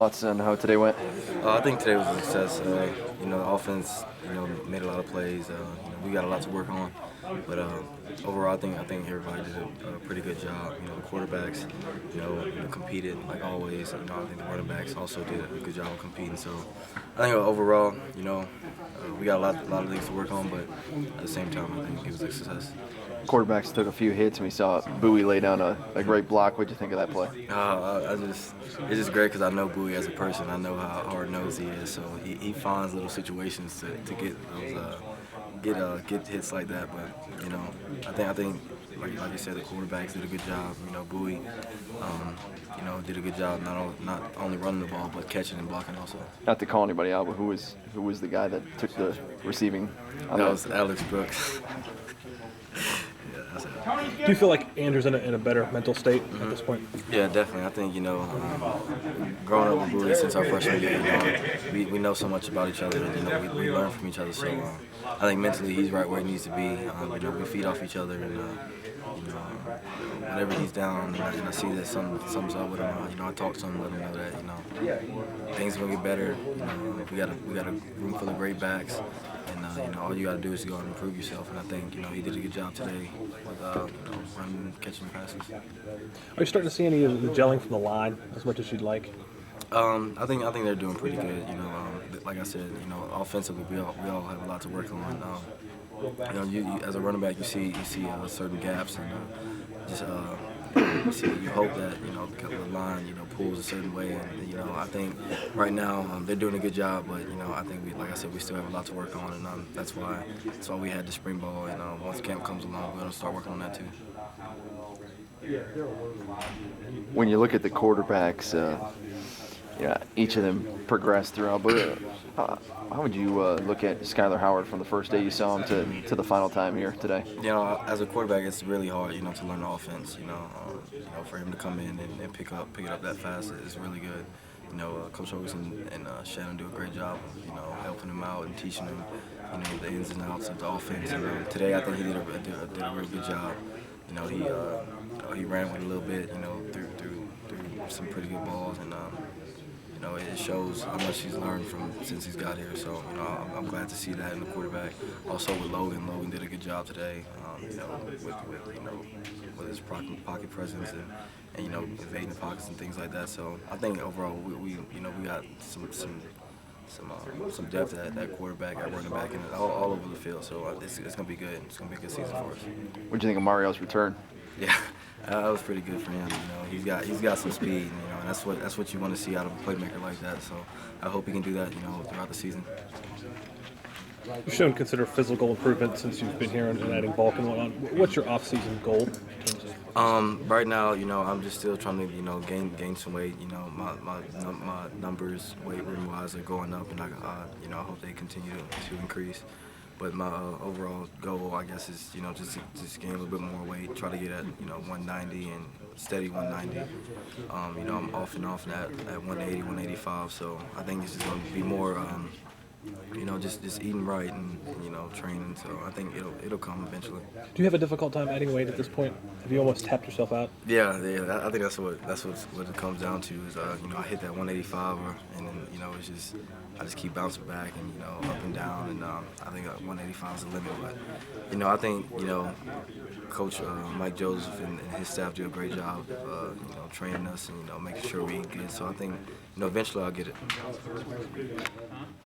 Thoughts on how today went? I think today was a success. The offense, made a lot of plays. We got a lot to work on, but overall, I think everybody did a pretty good job. The quarterbacks, competed like always. I think the running backs also did a good job of competing. So, I think overall, we got a lot of things to work on, but at the same time, I think it was a success. Quarterbacks took a few hits, and we saw Bowie lay down a great block. What'd you think of that play? It's just great because I know Bowie as a person. I know how hard-nosed he is, so he finds little situations to get those get hits like that. But I think like you said, the quarterbacks did a good job. Bowie, did a good job not only running the ball but catching and blocking also. Not to call anybody out, but who was the guy that took the receiving? That was Alex Brooks. Yeah, that's it. Do you feel like Andrew's in a better mental state at this point? Yeah, definitely. I think, growing up with Bowie since our freshman year, we know so much about each other, and, we learn from each other. So I think mentally he's right where he needs to be. We feed off each other, and, whenever he's down and I see that something's up with him, I talk to him, let him know that, things are going to get better. We got a room full of great backs. And all you got to do is go out and improve yourself. And I think he did a good job today with running, catching passes. Are you starting to see any of the gelling from the line as much as you'd like? I think they're doing pretty good. Like I said, offensively we all have a lot to work on. You as a running back, you see certain gaps, and you hope that the line pulls a certain way, and I think right now they're doing a good job, but I think like I said, we still have a lot to work on, and that's why we had the spring ball, and once camp comes along, we're gonna start working on that too. When you look at the quarterbacks, each of them progressed throughout. But how would you look at Skyler Howard from the first day you saw him to the final time here today? As a quarterback, it's really hard, to learn the offense. For him to come in and pick it up that fast is really good. Coach Hogan and Shannon do a great job of, helping him out and teaching him, the ins and outs of the offense. And today, I think he did a real good job. He ran with a little bit, through some pretty good balls, and it shows how much he's learned since he's got here. So, I'm glad to see that in the quarterback. Also with Logan did a good job today. With his pocket presence and evading the pockets and things like that. So I think overall we got some depth at quarterback, at running back, and all over the field. So it's gonna be good. It's gonna be a good season for us. What do you think of Mario's return? Yeah, that was pretty good for him. He's got some speed, and that's what you want to see out of a playmaker like that. So I hope he can do that, throughout the season. You've shown considerable physical improvement since you've been here and adding bulk and whatnot. What's your off-season goal? Right now, I'm just still trying to, gain some weight. My numbers, weight room-wise, are going up, and I hope they continue to increase. But my overall goal, I guess, is just gain a little bit more weight, try to get at 190 and steady 190. I'm off and on at 180, 185. So I think it's just going to be more. Just eating right and training. So I think it'll come eventually. Do you have a difficult time adding weight at this point? Have you almost tapped yourself out? Yeah. I think that's what it comes down to is I hit that 185, and then it's just I just keep bouncing back and up and down, and I think 185 is the limit. But I think Coach Mike Joseph and his staff do a great job of training us and making sure we eat good. So I think eventually I'll get it.